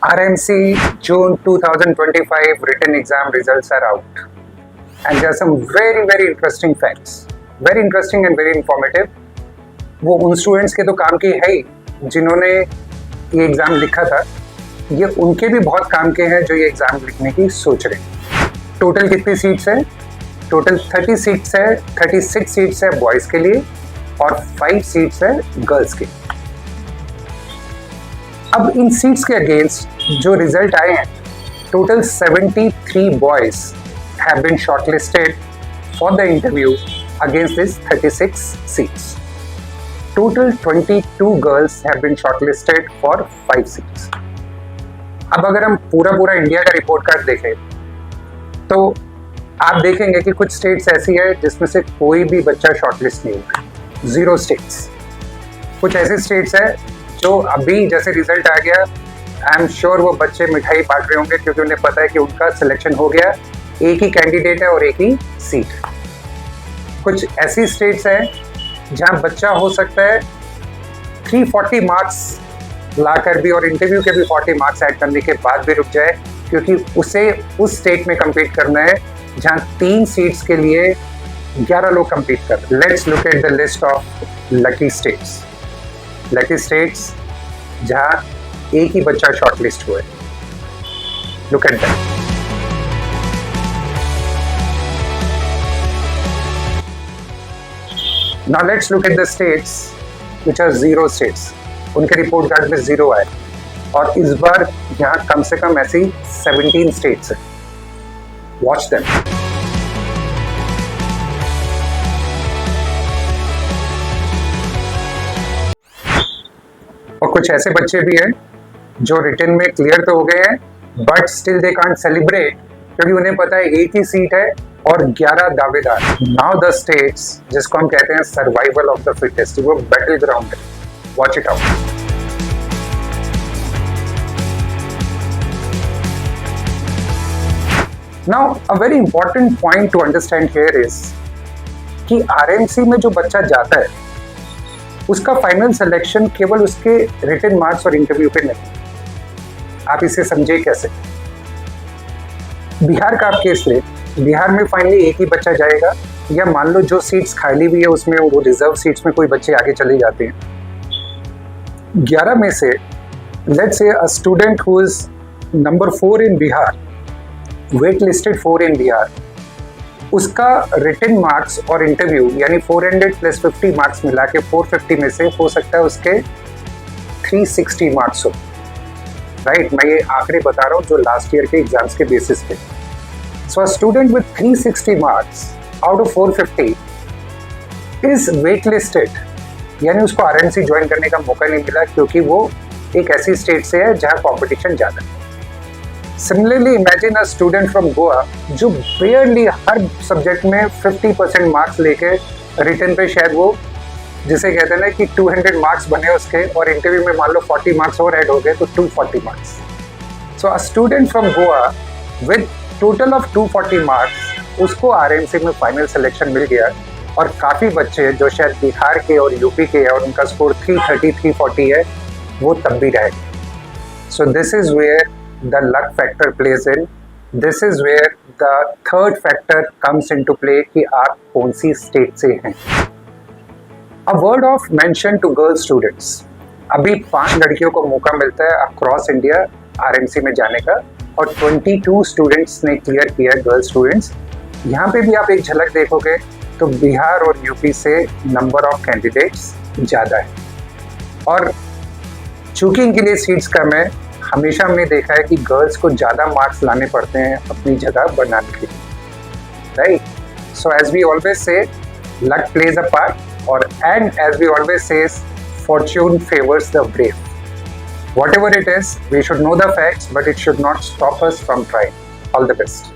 RMC June 2025 written exam results are out, and there are some very interesting facts, very interesting and very informative. वो उन students के तो काम की है ही जिन्होंने ये एग्ज़ाम लिखा था, ये उनके भी बहुत काम के हैं जो ये एग्ज़ाम लिखने की सोच रहे हैं। टोटल कितनी सीट्स है? टोटल 30 सीट्स है, 36 सीट्स है बॉयज़ के लिए और 5 सीट्स है गर्ल्स के लिए। अब इन सीट्स के अगेंस्ट जो रिजल्ट आए हैं, total 73 boys have been shortlisted for the interview against this 36 seats. Total 22 girls have been shortlisted for 5 seats. अब अगर हम पूरा इंडिया का रिपोर्ट कार्ड देखें तो आप देखेंगे कि कुछ स्टेट्स ऐसी है जिसमें से कोई भी बच्चा शॉर्टलिस्ट नहीं हुआ, 0 स्टेट्स। कुछ ऐसे स्टेट्स है जो अभी जैसे रिजल्ट आ गया, आई एम श्योर वो बच्चे मिठाई बांट रहे होंगे क्योंकि उन्हें पता है कि उनका सिलेक्शन हो गया, एक ही कैंडिडेट है और एक ही सीट है। कुछ ऐसी स्टेट्स हैं जहां बच्चा हो सकता है 340 मार्क्स लाकर भी और इंटरव्यू के भी 40 मार्क्स ऐड करने के बाद भी रुक जाए, क्योंकि उसे उस स्टेट में कम्पीट करना है जहां 3 सीट्स के लिए 11 लोग कम्पीट कर रहे हैं। Let's look at the list of lucky states. Lucky states जहां एक ही बच्चा शॉर्टलिस्ट हुआ है। Look at that. Now let's look at the states which are 0 states. उनके रिपोर्ट कार्ड में 0 आए और इस बार यहाँ कम से कम ऐसी 17 स्टेट्स हैं। Watch them. और कुछ ऐसे बच्चे भी हैं जो रिटन में क्लियर तो हो गए हैं but still they can't celebrate क्योंकि उन्हें पता है एक ही सीट है और 11 दावेदार। नाउ द स्टेट्स जिसको हम कहते हैं सर्वाइवल ऑफ द फिटेस्ट, वो बैटल ग्राउंड है। Watch it out. Now a very important point two understand here is कि आरएमसी में जो बच्चा जाता है उसका फाइनल सिलेक्शन केवल उसके रिटन मार्क्स और इंटरव्यू पे नहीं। आप इसे समझे कैसे? बिहार का आप केस ले, बिहार में फाइनली एक ही बच्चा जाएगा, या मान लो जो सीट्स खाली भी है उसमें वो रिजर्व सीट्स में कोई बच्चे आगे चले जाते हैं। 11 में से let's say a student who is number 4 in Bihar, wait listed 4 in Bihar, उसका रिटन मार्क्स और इंटरव्यू यानी 400 + 50 मार्क्स मिला के 450 में से हो सकता है उसके 360 मार्क्स हो। राइट, मैं ये आंकड़े बता रहा हूँ जो लास्ट ईयर के एग्जाम्स के बेसिस पे। So a student with 360 marks out of 450 is wait listed, यानी उसको आरएमसी ज्वाइन करने का मौका नहीं मिला क्योंकि वो एक ऐसी स्टेट से है जहाँ कॉम्पिटिशन ज़्यादा है। Similarly imagine a student from Goa जो बेयरली हर सब्जेक्ट में 50% मार्क्स लेके रिटन पे शायद वो जिसे कहते हैं ना कि 200 मार्क्स बने उसके और इंटरव्यू में मान लो 40 मार्क्स और ऐड हो गए तो 240 marks. So a student from Goa with total of 240 marks, उसको आरएमसी में फाइनल सिलेक्शन मिल गया। और काफ़ी बच्चे जो शायद बिहार के और यूपी के और उनका स्कोर 330 340 है, वो तब भी रह गए। So this is where the luck factor plays in. This is where the third factor comes into play कि आप कौन सी स्टेट से हैं। A word of mention to girl students. अभी 5 लड़कियों को मौका मिलता है अक्रॉस इंडिया आरएमसी में जाने का और 22 स्टूडेंट्स ने क्लियर किया है, गर्ल स्टूडेंट्स। यहाँ पे भी आप एक झलक देखोगे तो बिहार और यूपी से नंबर ऑफ कैंडिडेट्स ज़्यादा है और चूंकि इनके लिए सीट्स कम है, हमेशा हमने देखा है कि गर्ल्स को ज़्यादा मार्क्स लाने पड़ते हैं अपनी जगह बनाने के लिए। Right, so as we always say luck plays a part और and as we always says fortune favours the brave. Whatever it is, we should know the facts, but it should not stop us from trying. All the best.